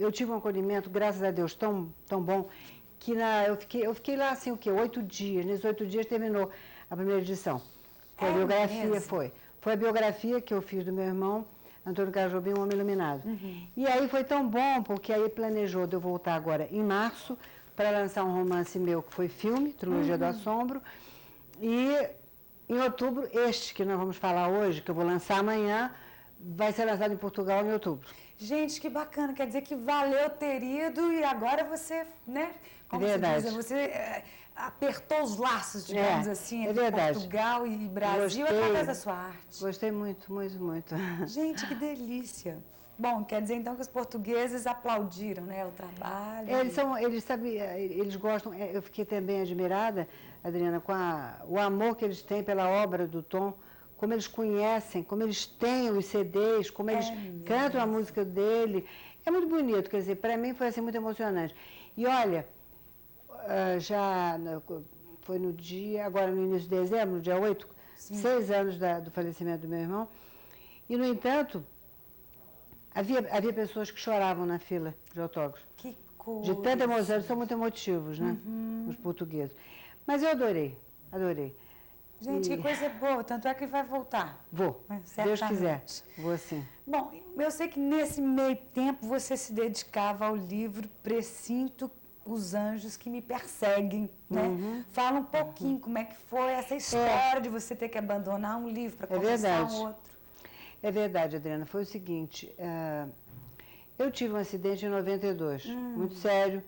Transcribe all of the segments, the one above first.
eu tive um acolhimento, graças a Deus, tão bom, que eu fiquei lá, assim, o quê? 8 dias. Nesses 8 dias terminou a primeira edição. Foi a biografia, mesmo? Foi a biografia que eu fiz do meu irmão, Antônio Carlos Jobim, Um Homem Iluminado. E aí foi tão bom, porque aí planejou de eu voltar agora em março, para lançar um romance meu, que foi filme, Trilogia do Assombro, e em outubro, este que nós vamos falar hoje, que eu vou lançar amanhã, vai ser lançado em Portugal em outubro. Gente, que bacana, quer dizer que valeu ter ido e agora você, né, como se diz, você apertou os laços, digamos assim, entre Portugal e Brasil através da sua arte. Gostei muito, muito, muito. Gente, que delícia. Bom, quer dizer então que os portugueses aplaudiram, né, o trabalho. Eles gostam, eu fiquei também admirada, Adriana, com o amor que eles têm pela obra do Tom, como eles conhecem, como eles têm os CDs, como eles cantam a música dele. É muito bonito, quer dizer, para mim foi assim muito emocionante. E olha, foi no dia, agora no início de dezembro, no dia 8, 6 anos do falecimento do meu irmão, e no entanto, havia pessoas que choravam na fila de autógrafos. Que coisa! De tanta emoção, eles são muito emotivos, né? Os portugueses. Mas eu adorei. Gente, que coisa boa, tanto é que vai voltar. Vou, se Deus quiser, vou sim. Bom, eu sei que nesse meio tempo você se dedicava ao livro Presinto os Anjos que Me Perseguem, né? Fala um pouquinho como é que foi essa história de você ter que abandonar um livro para começar um outro. É verdade, Adriana, foi o seguinte, eu tive um acidente em 92, muito sério,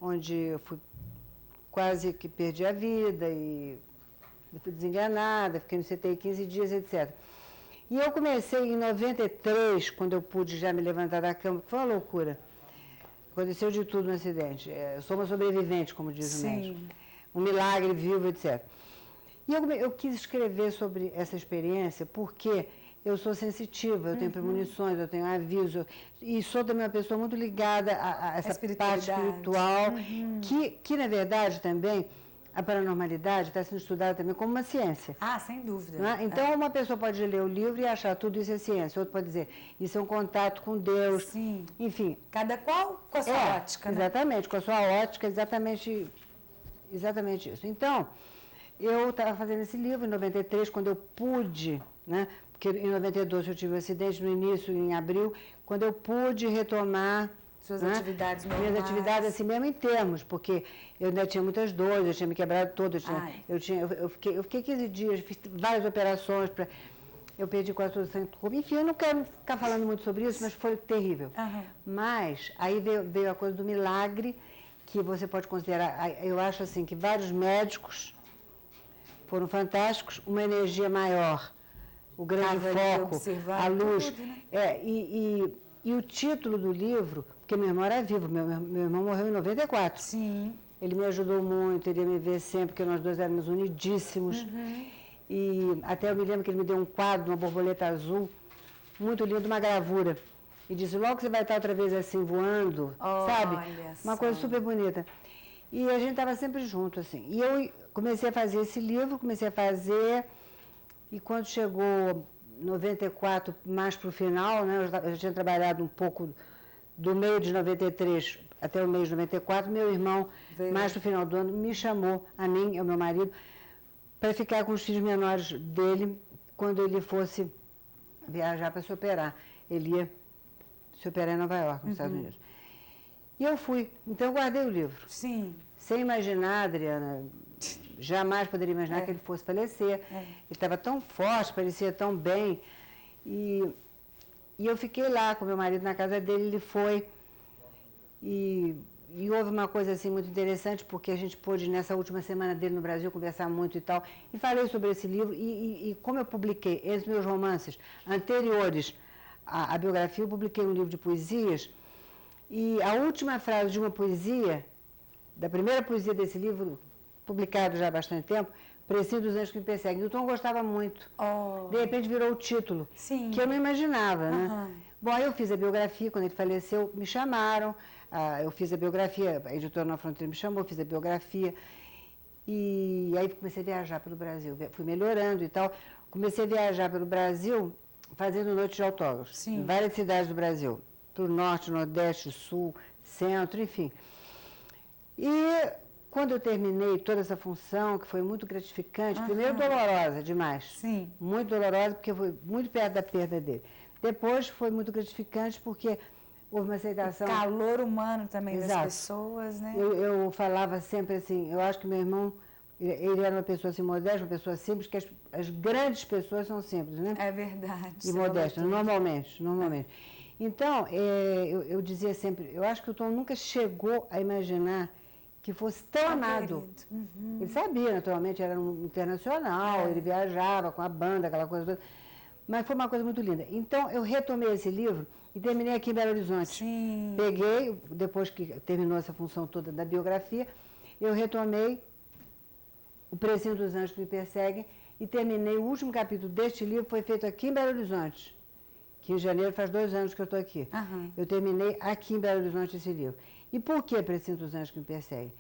onde eu quase que perdi a vida e fui desenganada, fiquei no CTI 15 dias, etc. E eu comecei em 93, quando eu pude já me levantar da cama, que foi uma loucura. Aconteceu de tudo no acidente. Eu sou uma sobrevivente, como diz o médico. Um milagre vivo, etc. E eu quis escrever sobre essa experiência porque eu sou sensitiva, eu tenho premonições, eu tenho aviso, e sou também uma pessoa muito ligada a essa parte espiritual, que na verdade também a paranormalidade está sendo estudada também como uma ciência. Ah, sem dúvida. Né? Então, uma pessoa pode ler o livro e achar tudo isso é ciência. Outro pode dizer, isso é um contato com Deus. Sim. Enfim. Cada qual com a sua ótica, né? Exatamente, com a sua ótica, exatamente isso. Então, eu estava fazendo esse livro em 93, quando eu pude, né? Porque em 92 eu tive um acidente no início, em abril, quando eu pude retomar suas atividades normais. Minhas atividades assim mesmo em termos, porque eu ainda tinha muitas dores, eu tinha me quebrado toda, eu fiquei 15 dias, fiz várias operações, eu perdi quase todo o sangue do corpo. Enfim, eu não quero ficar falando muito sobre isso, mas foi terrível. Mas aí veio a coisa do milagre, que você pode considerar, eu acho assim, que vários médicos foram fantásticos, uma energia maior, o grande foco, a luz. Tudo, né? E o título do livro, porque meu irmão era vivo, meu irmão morreu em 94. Sim. Ele me ajudou muito, ele ia me ver sempre, porque nós dois éramos unidíssimos. E até eu me lembro que ele me deu um quadro, uma borboleta azul, muito lindo, uma gravura. E disse, logo que você vai estar outra vez assim, voando, sabe? Uma coisa super bonita. E a gente estava sempre junto, assim. E eu comecei a fazer esse livro, e quando chegou 94, mais para o final, né, eu já tinha trabalhado um pouco do meio de 93 até o mês de 94, meu irmão, mais para o final do ano, me chamou, a mim e ao meu marido, para ficar com os filhos menores dele, quando ele fosse viajar para se operar. Ele ia se operar em Nova York, nos Estados Unidos. E eu fui, então eu guardei o livro. Sim. Sem imaginar, Adriana, jamais poderia imaginar que ele fosse falecer. Ele estava tão forte, parecia tão bem. E eu fiquei lá com meu marido na casa dele, ele foi. E houve uma coisa assim muito interessante, porque a gente pôde, nessa última semana dele no Brasil, conversar muito e tal. E falei sobre esse livro, e como eu publiquei entre meus romances anteriores à biografia, eu publiquei um livro de poesias. E a última frase de uma poesia, da primeira poesia desse livro, publicado já há bastante tempo, Presinto dos Anjos que Me Perseguem. O Tom gostava muito. De repente virou o título, que eu não imaginava, né? Bom, aí eu fiz a biografia, quando ele faleceu, me chamaram, eu fiz a biografia, a editora Na Fronteira me chamou, fiz a biografia, e aí comecei a viajar pelo Brasil, fui melhorando e tal. Comecei a viajar pelo Brasil fazendo noites de autógrafos, em várias cidades do Brasil. para o norte, nordeste, sul, centro, enfim. E quando eu terminei toda essa função, que foi muito gratificante, primeiro dolorosa demais. Sim. Muito dolorosa, porque foi muito perto da perda dele. Depois foi muito gratificante, porque houve uma aceitação. O calor humano também Exato. das pessoas, né? Eu falava sempre assim, eu acho que meu irmão, ele era uma pessoa assim modesta, uma pessoa simples, que as grandes pessoas são simples, né? É verdade. E modestas, normalmente. Então, eu dizia sempre, eu acho que o Tom nunca chegou a imaginar que fosse tão amado. Ele sabia, naturalmente, era um internacional, ele viajava com a banda, aquela coisa toda. Mas foi uma coisa muito linda. Então, eu retomei esse livro e terminei aqui em Belo Horizonte. Sim. Peguei, depois que terminou essa função toda da biografia, eu retomei O Precinto dos Anjos que Me Perseguem e terminei o último capítulo deste livro, foi feito aqui em Belo Horizonte, que em janeiro faz 2 anos que eu estou aqui. Eu terminei aqui em Belo Horizonte esse livro. E por que Precinto dos Anjos que Me Perseguem?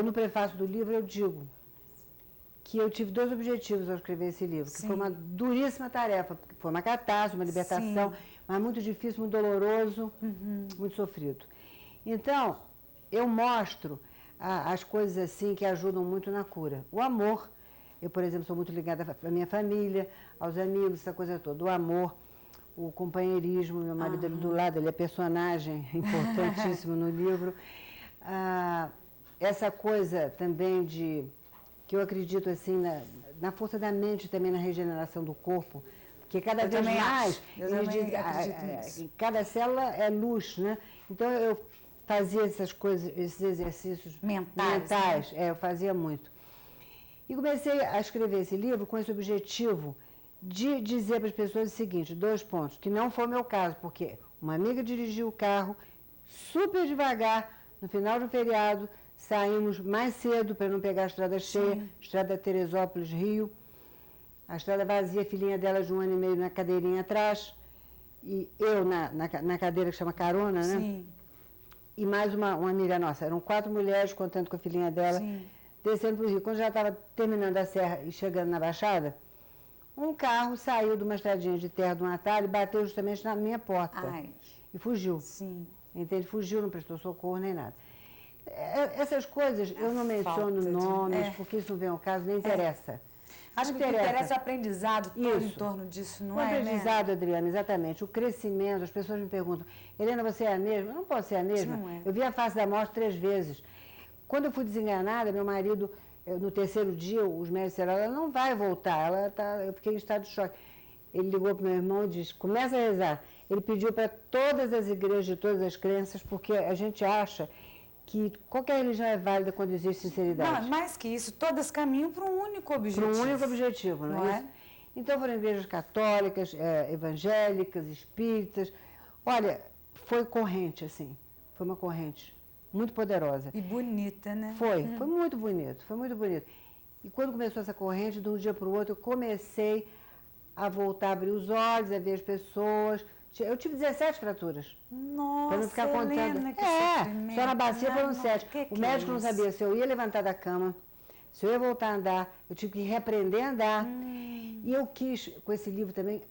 No prefácio do livro eu digo que eu tive 2 objetivos ao escrever esse livro, que foi uma duríssima tarefa, porque foi uma catástrofe, uma libertação, mas muito difícil, muito doloroso, muito sofrido. Então, eu mostro as coisas assim que ajudam muito na cura. O amor, eu, por exemplo, sou muito ligada à minha família, aos amigos, essa coisa toda. O amor, o companheirismo, meu marido ali do lado, ele é personagem importantíssimo no livro. Essa coisa também que eu acredito assim na força da mente também, na regeneração do corpo, porque cada vez mais cada célula é luz, né? Então eu fazia essas coisas, esses exercícios mentais, eu fazia muito. E comecei a escrever esse livro com esse objetivo de dizer para as pessoas o seguinte, 2 pontos, que não foi o meu caso, porque uma amiga dirigiu o carro super devagar, no final do feriado, saímos mais cedo para não pegar a estrada cheia, estrada Teresópolis, Rio, a estrada vazia, a filhinha dela de 1 ano e meio na cadeirinha atrás, e eu na cadeira que chama carona, né? Sim. E mais uma amiga nossa, eram 4 mulheres contando com a filhinha dela, descendo para o Rio. Quando já estava terminando a serra e chegando na Baixada, um carro saiu de uma estradinha de terra de um atalho e bateu justamente na minha porta. E fugiu. Entende? Fugiu, não prestou socorro nem nada. Essas coisas eu não menciono nomes, porque isso não vem ao caso, nem interessa. Acho que o que interessa é o aprendizado todo em torno disso, não é? O aprendizado, Adriana, exatamente. O crescimento, as pessoas me perguntam, Helena, você é a mesma? Eu não posso ser a mesma. Eu vi a face da morte 3 vezes. Quando eu fui desenganada, meu marido, no 3º dia, os médicos disseram, ela não vai voltar, eu fiquei em estado de choque. Ele ligou para o meu irmão e disse, começa a rezar. Ele pediu para todas as igrejas de todas as crenças, porque a gente acha que qualquer religião é válida quando existe sinceridade. Não, mais que isso, todas caminham para um único objetivo. Para um único objetivo, não é isso? Então foram igrejas católicas, evangélicas, espíritas. Olha, foi corrente, assim, foi uma corrente muito poderosa. E bonita, né? Foi muito bonito, foi muito bonito. E quando começou essa corrente, de um dia para o outro, eu comecei a voltar a abrir os olhos, a ver as pessoas. Eu tive 17 fraturas. Nossa, para não ficar contando. Helena, que sofrimento. Só na bacia foram 7. O médico não sabia se eu ia levantar da cama, se eu ia voltar a andar. Eu tive que reaprender a andar. E eu quis, com esse livro também,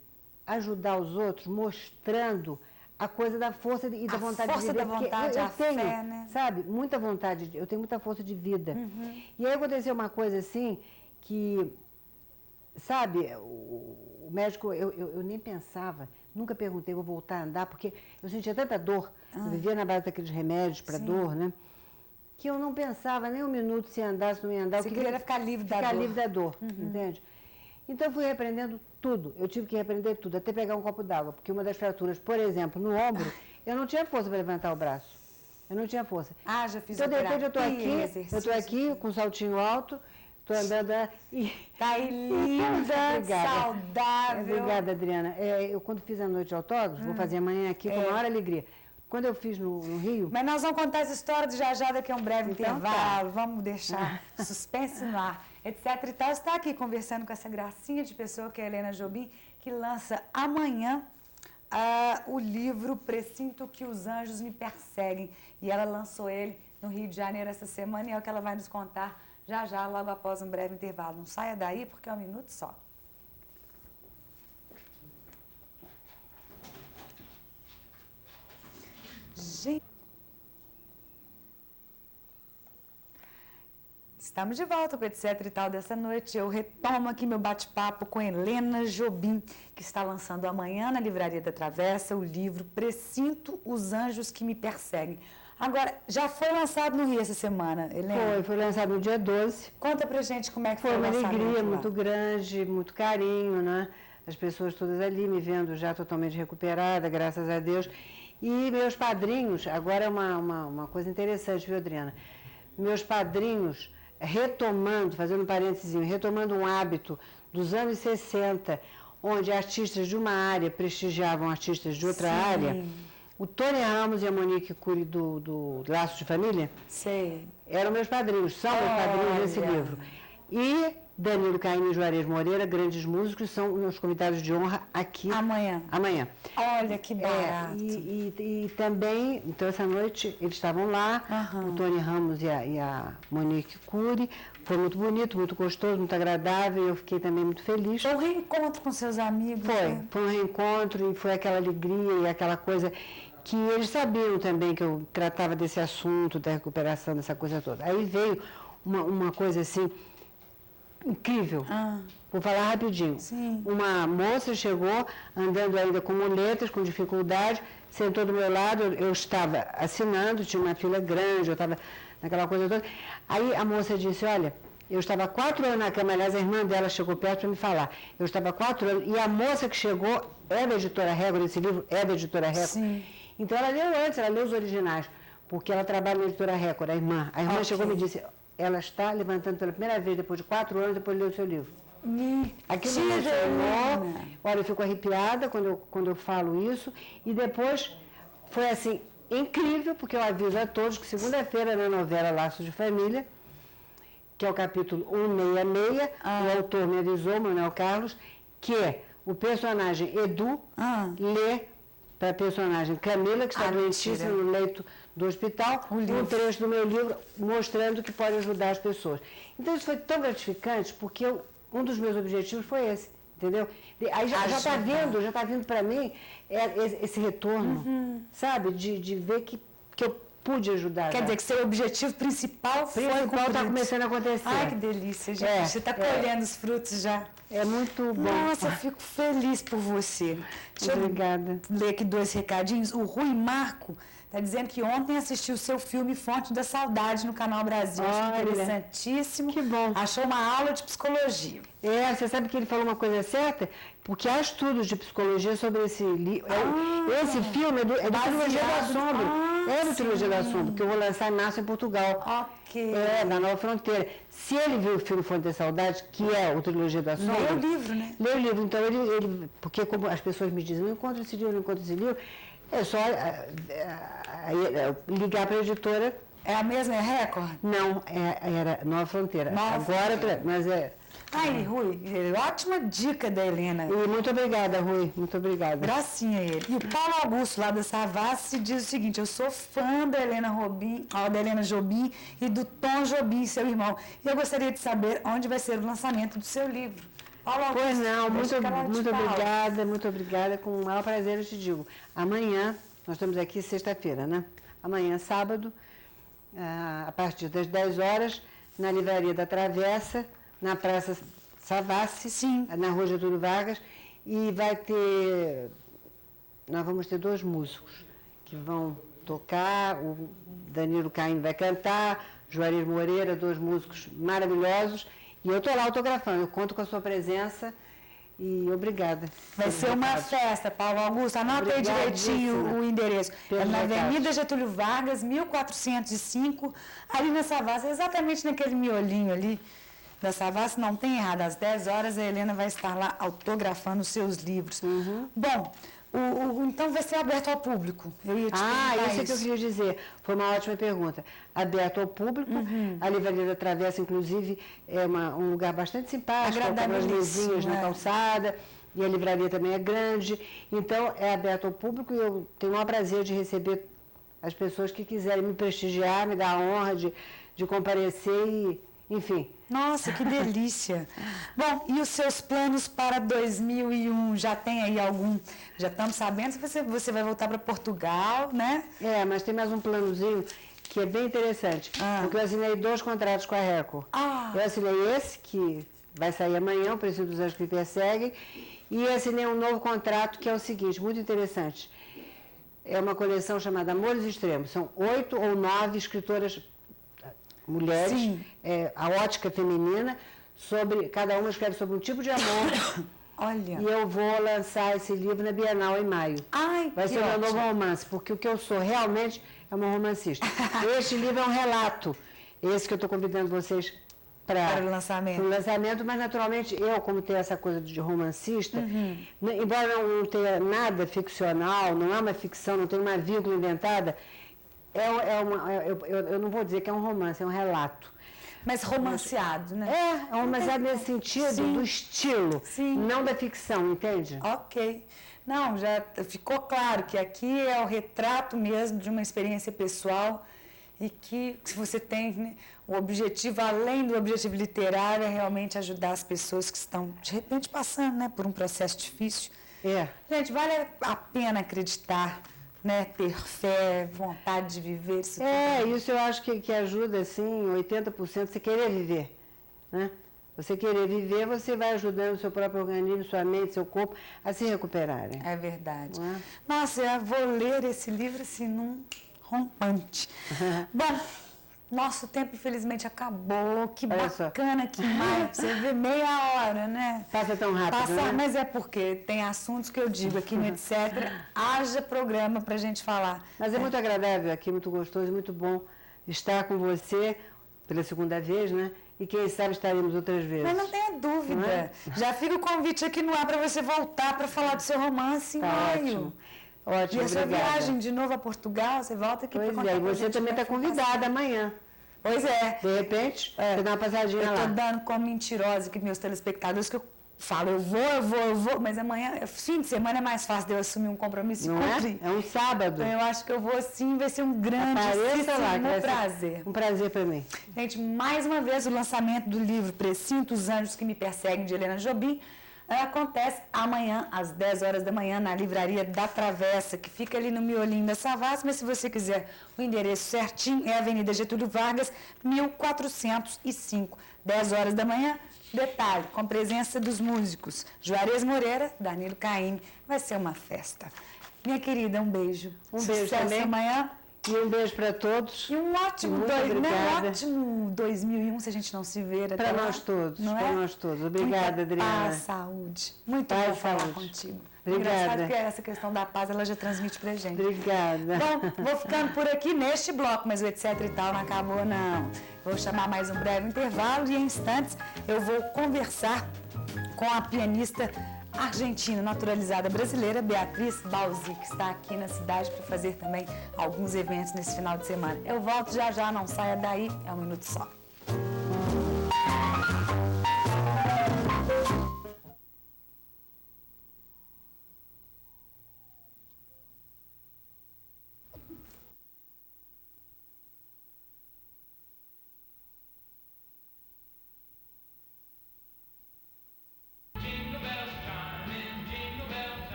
ajudar os outros, mostrando a coisa da força e da vontade de viver. Da vontade, eu tenho, fé, né? sabe, muita vontade, eu tenho muita força de vida. E aí aconteceu uma coisa assim, que, sabe, o médico, eu nem pensava, nunca perguntei, vou voltar a andar, porque eu sentia tanta dor, eu vivia na base daqueles remédios para dor, né? Que eu não pensava nem um minuto se andar, se não ia andar. Você queria ficar livre da dor. Ficar livre da dor, entende? Então eu fui reaprendendo tudo, eu tive que reaprender tudo, até pegar um copo d'água, porque uma das fraturas, por exemplo, no ombro, eu não tinha força para levantar o braço. Eu não tinha força. Já fiz então, de repente, eu estou aqui com um saltinho alto, estou andando e... Tá aí linda, saudável. Obrigada, Adriana. Eu, quando fiz a noite de autógrafos, vou fazer amanhã aqui com a maior alegria. Quando eu fiz no Rio... Mas nós vamos contar essa história de já daqui a um breve intervalo. Vamos deixar suspense no ar, etc. E tal. Está aqui conversando com essa gracinha de pessoa que é a Helena Jobim, que lança amanhã o livro Presinto que os Anjos Me Perseguem. E ela lançou ele no Rio de Janeiro essa semana e é o que ela vai nos contar já, logo após um breve intervalo. Não saia daí, porque é um minuto só. Estamos de volta com Etc e Tal dessa noite. Eu retomo aqui meu bate-papo com Helena Jobim, que está lançando amanhã na Livraria da Travessa o livro Presinto os Anjos que Me Perseguem. Agora, já foi lançado no Rio essa semana, Helena? Foi lançado no dia 12. Conta pra gente como é que foi o Foi uma lançamento alegria lá. muito grande, muito carinho, né? As pessoas todas ali me vendo já totalmente recuperada, graças a Deus. E meus padrinhos, agora é uma coisa interessante, viu, Adriana? Meus padrinhos retomando, fazendo um parênteses, retomando um hábito dos anos 60, onde artistas de uma área prestigiavam artistas de outra área. O Tony Ramos e a Monique Cury do Laços de Família eram meus padrinhos, são meus padrinhos nesse livro. E Danilo Caymmi e Juarez Moreira, grandes músicos, são os convidados de honra aqui. Amanhã. Olha que barato. E também, então essa noite eles estavam lá, o Tony Ramos e a Monique Cury. Foi muito bonito, muito gostoso, muito agradável, eu fiquei também muito feliz. Foi um reencontro com seus amigos? Foi um reencontro e foi aquela alegria e aquela coisa que eles sabiam também que eu tratava desse assunto, da recuperação, dessa coisa toda. Aí veio uma coisa assim, incrível. Vou falar rapidinho. Uma moça chegou andando ainda com muletas, com dificuldade, sentou do meu lado, eu estava assinando, tinha uma fila grande, eu estava naquela coisa toda. Aí a moça disse, olha, eu estava 4 anos na cama, aliás, a irmã dela chegou perto para me falar. Eu estava 4 anos, e a moça que chegou é da Editora Record, esse livro é da Editora Record. Então ela leu antes, ela leu os originais, porque ela trabalha na Editora Record, a irmã. A irmã chegou e me disse, ela está levantando pela primeira vez, depois de 4 anos, depois de ler o seu livro. Aquilo me emocionou, olha, eu fico arrepiada quando eu falo isso, e depois foi assim, incrível, porque eu aviso a todos que segunda-feira na novela Laços de Família, que é o capítulo 166, o autor me avisou, Manuel Carlos, que o personagem Edu lê para a personagem Camila, que está doentíssima no leito do hospital, um trecho do meu livro mostrando que pode ajudar as pessoas. Então isso foi tão gratificante, porque um dos meus objetivos foi esse, entendeu? Aí já está vindo para mim esse retorno, sabe? De ver que eu pude ajudar. Quer dizer que seu objetivo principal está começando a acontecer. Ai, que delícia, gente. Você está colhendo os frutos já. É muito bom. Nossa, eu fico feliz por você. Obrigada. Deixa eu ler aqui 2 recadinhos. O Rui Marco está dizendo que ontem assistiu o seu filme Fonte da Saudade no Canal Brasil. Achei interessantíssimo. Que bom. Achou uma aula de psicologia. Você sabe que ele falou uma coisa certa? Porque há estudos de psicologia sobre esse livro. Esse filme é do Trilogia do Assombro. É do Trilogia do Assombro, que eu vou lançar em março em Portugal. Na Nova Fronteira. Se ele viu o filme Fonte da Saudade, que é o Trilogia do Assombro... Leu o livro, né? Leu o livro. Então, ele porque como as pessoas me dizem, não encontro esse livro, é só ligar para a editora. É a mesma, é Record? Não, era Nova Fronteira. Mas é... Ai, Rui, ótima dica da Helena. E muito obrigada, Rui, muito obrigada. Gracinha ele. E o Paulo Augusto, lá da Savassi, diz o seguinte, eu sou fã da Helena Jobim e do Tom Jobim, seu irmão. E eu gostaria de saber onde vai ser o lançamento do seu livro. Paulo Augusto, pois não, muito obrigada, com o maior prazer eu te digo. Amanhã, nós estamos aqui sexta-feira, né? Amanhã, sábado, a partir das 10 horas, na Livraria da Travessa, na Praça Savassi, na Rua Getúlio Vargas, e nós vamos ter 2 músicos que vão tocar, o Danilo Caymmi vai cantar, Juarez Moreira, 2 músicos maravilhosos, e eu estou lá autografando, eu conto com a sua presença e obrigada. Vai ser uma festa, Paulo Augusto, anota aí direitinho o endereço. É na Avenida Getúlio Vargas, 1405, ali na Savassi, exatamente naquele miolinho ali da Savassi, não tem errado, às 10 horas a Helena vai estar lá autografando os seus livros. Bom, então vai ser aberto ao público. Eu ia te perguntar isso é que eu queria dizer. Foi uma ótima pergunta. Aberto ao público, a Livraria da Travessa, inclusive, é um lugar bastante simpático, com umas mesinhas na calçada, e a livraria também é grande. Então, é aberto ao público e eu tenho o maior prazer de receber as pessoas que quiserem me prestigiar, me dar a honra de comparecer e, enfim... Nossa, que delícia! Bom, e os seus planos para 2001? Já tem aí algum... Já estamos sabendo que você vai voltar para Portugal, né? Mas tem mais um planozinho que é bem interessante, porque eu assinei 2 contratos com a Record. Eu assinei esse, que vai sair amanhã, O Precinto dos Anjos que Me Perseguem, e assinei um novo contrato, que é o seguinte, muito interessante. É uma coleção chamada Amores Extremos. São 8 ou 9 escritoras mulheres, a ótica feminina, cada uma escreve sobre um tipo de amor. Olha. E eu vou lançar esse livro na Bienal em maio. Vai ser o meu novo romance, porque o que eu sou realmente é uma romancista. Este livro é um relato, esse que eu estou convidando vocês para o lançamento, mas naturalmente eu, como tenho essa coisa de romancista, embora não tenha nada ficcional, não é uma ficção, não tem uma vírgula inventada, eu não vou dizer que é um romance, é um relato. Mas romanceado, né? É romanceado nesse sentido, do estilo, não da ficção, entende? Ok. Não, já ficou claro que aqui é o retrato mesmo de uma experiência pessoal e que se você tem, né, o objetivo, além do objetivo literário, é realmente ajudar as pessoas que estão, de repente, passando, né, por um processo difícil. Gente, vale a pena acreditar, né, ter fé, vontade de viver. Isso eu acho que ajuda, assim, 80% você querer viver, né? Você querer viver, você vai ajudando o seu próprio organismo, sua mente, seu corpo a se recuperarem. É verdade. Nossa, eu vou ler esse livro, assim, num rompante. Bom, nosso tempo, infelizmente, acabou. Que bacana, que mais. Você vê meia hora, né? Passa tão rápido, né? Mas é porque tem assuntos que eu digo aqui no Etc. Haja programa pra gente falar. Mas é muito agradável aqui, muito gostoso, muito bom estar com você pela segunda vez, né? E quem sabe estaremos outras vezes. Mas não tenha dúvida. Já fica o convite aqui no ar para você voltar para falar do seu romance em maio. Ótimo, e a sua viagem de novo a Portugal, você volta aqui para contar. Pois é, e você também está convidada amanhã. Pois é. De repente, você dá uma passadinha lá. Eu estou dando como mentirosa aqui meus telespectadores, que eu falo, eu vou, mas amanhã, fim de semana é mais fácil de eu assumir um compromisso e cumprir. É um sábado. Então, eu acho que eu vou sim, vai ser um grande prazer. Um prazer para mim. Gente, mais uma vez o lançamento do livro Precinto os Anjos que Me Perseguem, de Helena Jobim, acontece amanhã, às 10 horas da manhã, na Livraria da Travessa, que fica ali no miolinho da Savassi, mas se você quiser o endereço certinho, é Avenida Getúlio Vargas, 1405, 10 horas da manhã. Detalhe, com presença dos músicos Juarez Moreira, Danilo Caymmi, vai ser uma festa. Minha querida, um beijo. Um beijo também. Amanhã. E um beijo para todos. E um ótimo, ótimo 2001, se a gente não se ver. Para nós todos, para nós todos. Obrigada, Adriana. Paz, saúde. Muito bom falar contigo. Obrigada. Engraçado que essa questão da paz, ela já transmite pra gente. Obrigada. Bom, vou ficando por aqui neste bloco, mas o Etc e Tal não acabou, não. Vou chamar mais um breve intervalo e em instantes eu vou conversar com a pianista argentina naturalizada brasileira, Beatriz Balzi, que está aqui na cidade para fazer também alguns eventos nesse final de semana. Eu volto já, não saia daí, é um minuto só.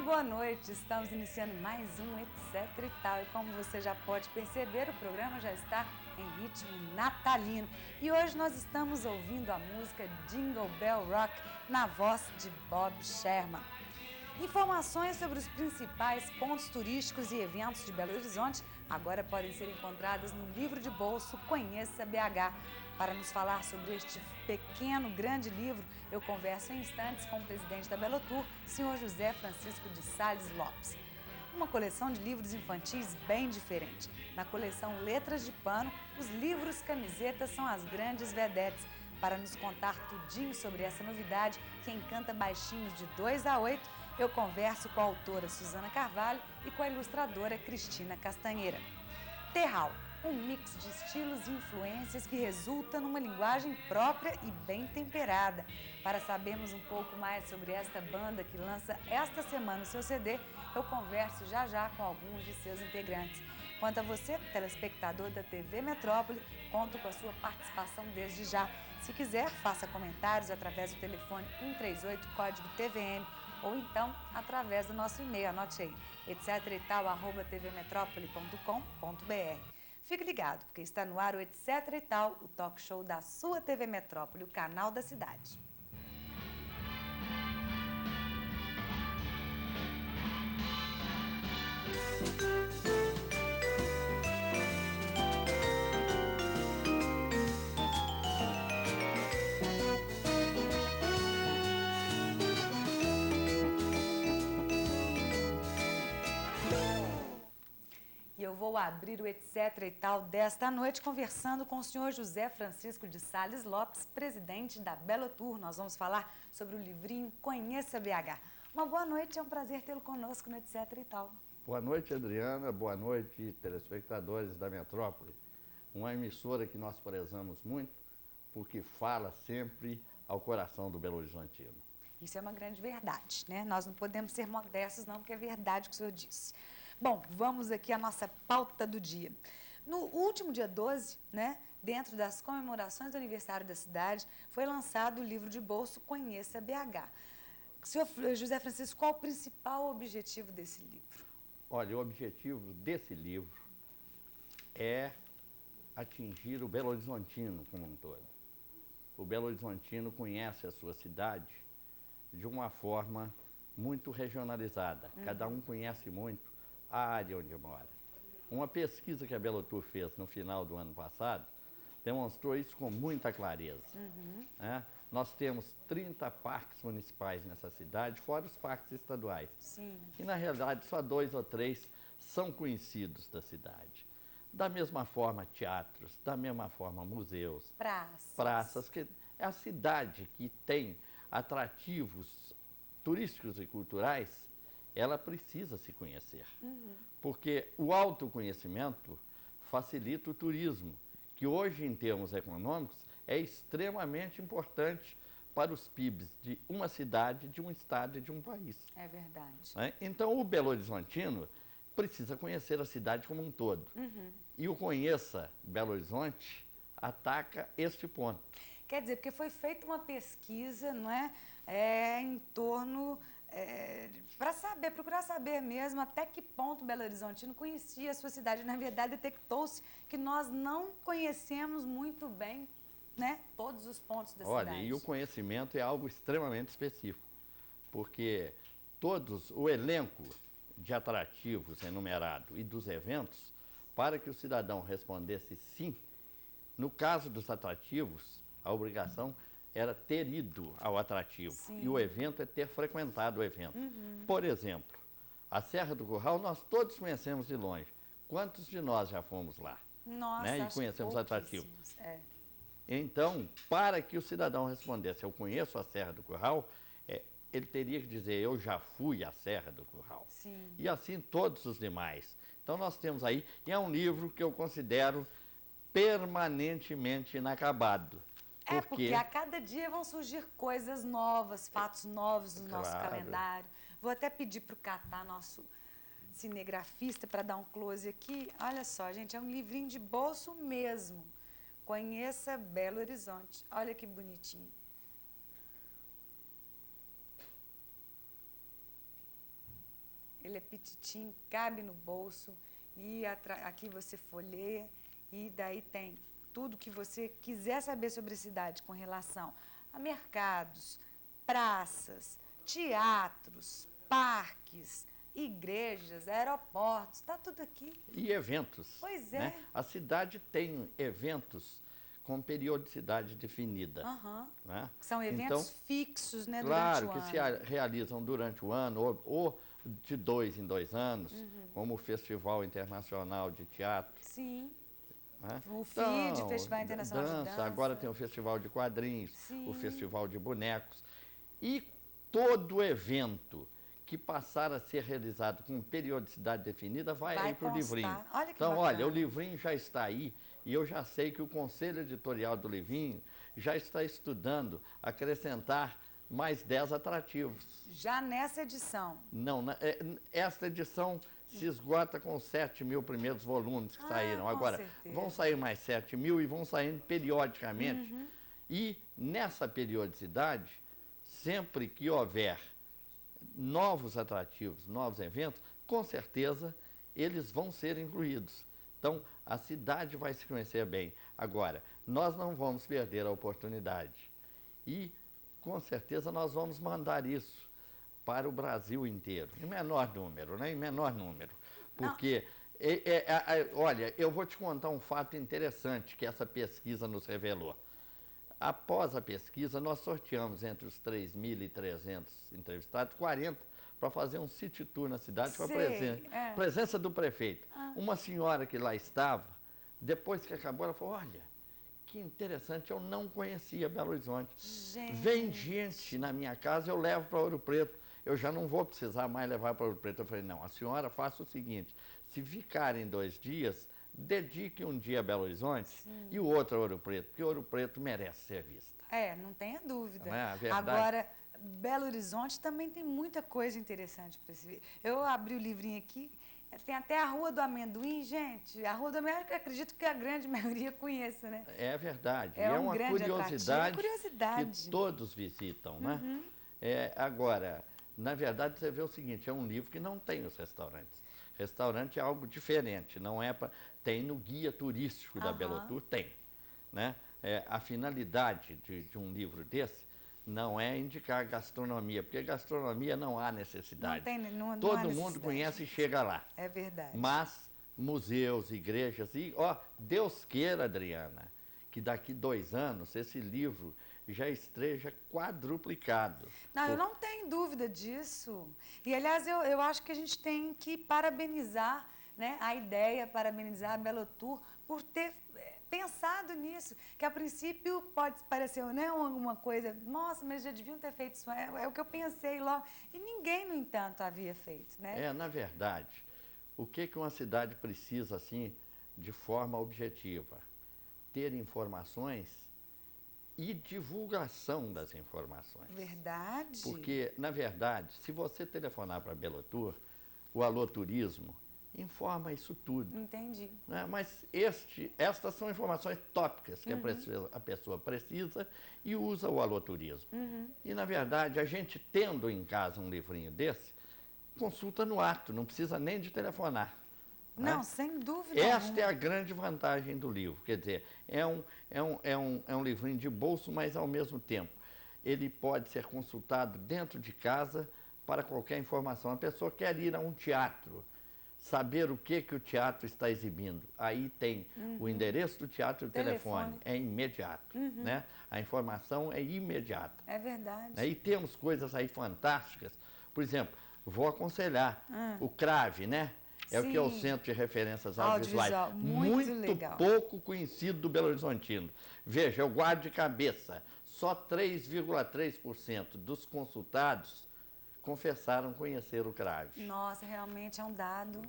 Boa noite, estamos iniciando mais um Etc e Tal e como você já pode perceber, o programa já está em ritmo natalino e hoje nós estamos ouvindo a música Jingle Bell Rock na voz de Bob Sherman. Informações sobre os principais pontos turísticos e eventos de Belo Horizonte agora podem ser encontradas no livro de bolso Conheça BH. Para nos falar sobre este pequeno, grande livro, eu converso em instantes com o presidente da Belotour, senhor José Francisco de Sales Lopes. Uma coleção de livros infantis bem diferente. Na coleção Letras de Pano, os livros camisetas são as grandes vedetes. Para nos contar tudinho sobre essa novidade que encanta baixinhos de 2 a 8, eu converso com a autora Suzana Carvalho e com a ilustradora Cristina Castanheira. Terral, um mix de estilos e influências que resulta numa linguagem própria e bem temperada. Para sabermos um pouco mais sobre esta banda que lança esta semana o seu CD, eu converso já com alguns de seus integrantes. Quanto a você, telespectador da TV Metrópole, conto com a sua participação desde já. Se quiser, faça comentários através do telefone 138, código TVM, ou então através do nosso e-mail, anote aí, etceteretal@tvmetropole.com.br. Fique ligado, porque está no ar o Etc e Tal, o talk show da sua TV Metrópole, o canal da cidade. E eu vou abrir o Etc e Tal desta noite conversando com o senhor José Francisco de Sales Lopes, presidente da Belotour. Nós vamos falar sobre o livrinho Conheça BH. Uma boa noite, é um prazer tê-lo conosco no Etc e Tal. Boa noite, Adriana. Boa noite, telespectadores da Metrópole. Uma emissora que nós prezamos muito, porque fala sempre ao coração do Belo Horizontino. Isso é uma grande verdade, né? Nós não podemos ser modestos, não, porque é verdade o que o senhor disse. Bom, vamos aqui à nossa pauta do dia. No último dia 12, né, dentro das comemorações do aniversário da cidade, foi lançado o livro de bolso Conheça BH. Senhor José Francisco, qual o principal objetivo desse livro? Olha, o objetivo desse livro é atingir o Belo Horizontino como um todo. O Belo Horizontino conhece a sua cidade de uma forma muito regionalizada. Cada um conhece muito a área onde mora. Uma pesquisa que a Belotour fez no final do ano passado demonstrou isso com muita clareza. Né? Nós temos 30 parques municipais nessa cidade, fora os parques estaduais. Sim. E, na realidade, só 2 ou 3 são conhecidos da cidade. Da mesma forma, teatros, da mesma forma, museus, praças, que é a cidade que tem atrativos turísticos e culturais, ela precisa se conhecer. Porque o autoconhecimento facilita o turismo, que hoje, em termos econômicos, é extremamente importante para os PIBs de uma cidade, de um estado e de um país. É verdade. Né? Então, o Belo Horizontino precisa conhecer a cidade como um todo. E o Conheça Belo Horizonte ataca este ponto. Quer dizer, porque foi feita uma pesquisa, não é, em torno, para saber, procurar saber mesmo até que ponto Belo Horizontino conhecia a sua cidade. Na verdade, detectou-se que nós não conhecemos muito bem, né, todos os pontos da cidade. Olha, e o conhecimento é algo extremamente específico, porque o elenco de atrativos enumerado e dos eventos, para que o cidadão respondesse sim, no caso dos atrativos, a obrigação era ter ido ao atrativo. Sim. E o evento é ter frequentado o evento. Por exemplo, a Serra do Curral nós todos conhecemos de longe. Quantos de nós já fomos lá? Nossa, né? E acho conhecemos o atrativo. pouquíssimos. É. Então, para que o cidadão respondesse, eu conheço a Serra do Curral, ele teria que dizer, eu já fui à Serra do Curral. Sim. E assim todos os demais. Então nós temos aí, e é um livro que eu considero permanentemente inacabado. Porque a cada dia vão surgir coisas novas, fatos novos no nosso calendário. Vou até pedir para o Catá, nosso cinegrafista, para dar um close aqui. Olha só, gente, é um livrinho de bolso mesmo. Conheça Belo Horizonte. Olha que bonitinho. Ele é petitinho, cabe no bolso. E aqui você folheia e daí tem tudo que você quiser saber sobre a cidade com relação a mercados, praças, teatros, parques, igrejas, aeroportos, está tudo aqui. E eventos. Pois é. Né? A cidade tem eventos com periodicidade definida. Né? São eventos fixos, né, claro, durante o ano. Claro, que se realizam durante o ano ou de 2 em 2 anos, como o Festival Internacional de Teatro. Sim. Né? O FID, Festival Internacional de Dança. Agora tem o Festival de Quadrinhos, Sim. o Festival de Bonecos. E todo evento que passar a ser realizado com periodicidade definida vai aí para o livrinho. Olha que então, bacana. olha, o livrinho já está aí e eu já sei que o Conselho Editorial do livrinho já está estudando acrescentar mais 10 atrativos. Já nessa edição? Não, esta edição se esgota com os 7.000 primeiros volumes que saíram. Agora, certeza. Vão sair mais 7.000 e vão saindo periodicamente. E nessa periodicidade, sempre que houver novos atrativos, novos eventos, com certeza eles vão ser incluídos. Então, a cidade vai se conhecer bem. Agora, nós não vamos perder a oportunidade. E, com certeza, nós vamos mandar isso para o Brasil inteiro, em menor número, né? Em menor número. Porque, olha, eu vou te contar um fato interessante que essa pesquisa nos revelou. Após a pesquisa, nós sorteamos entre os 3.300 entrevistados, 40 para fazer um city tour na cidade com a presença do prefeito. Uma senhora que lá estava, depois que acabou, ela falou, olha, que interessante, eu não conhecia Belo Horizonte. Vem gente na minha casa, eu levo para Ouro Preto. Eu já não vou precisar mais levar para Ouro Preto. Eu falei, não, a senhora faça o seguinte, se ficarem 2 dias, dedique um dia a Belo Horizonte e o outro a Ouro Preto, porque Ouro Preto merece ser vista. Não tenha dúvida. Não é a verdade? Agora, Belo Horizonte também tem muita coisa interessante para se ver. Eu abri o livrinho aqui, tem até a Rua do Amendoim, gente. A Rua do Amendoim, eu acredito que a grande maioria conheça, né? É verdade. É uma curiosidade, curiosidade que todos visitam, né? Agora, na verdade, você vê o seguinte, é um livro que não tem os restaurantes. Restaurante é algo diferente, não é para... Tem no guia turístico da Belotour, tem. Né? A finalidade de um livro desse não é indicar gastronomia, porque gastronomia não há necessidade. Todo mundo conhece e chega lá. É verdade. Mas museus, igrejas, e Deus queira, Adriana, que daqui 2 anos esse livro já esteja quadruplicado. Não, eu não tenho dúvida disso. E, aliás, eu acho que a gente tem que parabenizar, né, a ideia, parabenizar a Belotour por ter pensado nisso, que a princípio pode parecer, né, uma coisa, nossa, mas já deviam ter feito isso, é o que eu pensei logo, e ninguém, no entanto, havia feito, né? Na verdade, o que uma cidade precisa, assim, de forma objetiva? Ter informações e divulgação das informações. Verdade. Porque, na verdade, se você telefonar para a Belotour, o Alô Turismo informa isso tudo. Entendi. Né? Mas estas são informações tópicas que a pessoa precisa e usa o Alô Turismo. E, na verdade, a gente tendo em casa um livrinho desse, consulta no ato, não precisa nem de telefonar. Não, né? sem dúvida Esta é a grande vantagem do livro. Quer dizer, é um livrinho de bolso, mas, ao mesmo tempo, ele pode ser consultado dentro de casa para qualquer informação. A pessoa quer ir a um teatro, saber o que o teatro está exibindo. Aí tem o endereço do teatro e o telefone. É imediato. Né? A informação é imediata. É verdade. Aí temos coisas aí fantásticas. Por exemplo, vou aconselhar o CRAVE, né? O que é o Centro de Referências Audiovisuais. Muito legal. Pouco conhecido do Belo Horizontino. Veja, eu guardo de cabeça, só 3,3% dos consultados confessaram conhecer o CRAVE. Nossa, realmente é um dado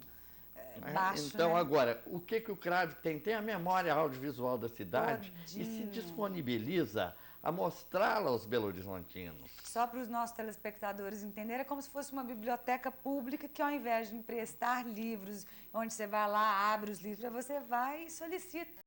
baixo, Então, né? agora, o que o CRAVE tem? Tem a memória audiovisual da cidade e se disponibiliza a mostrá-la aos belo-horizontinos. Só para os nossos telespectadores entenderem, é como se fosse uma biblioteca pública que, ao invés de emprestar livros, onde você vai lá, abre os livros, você vai e solicita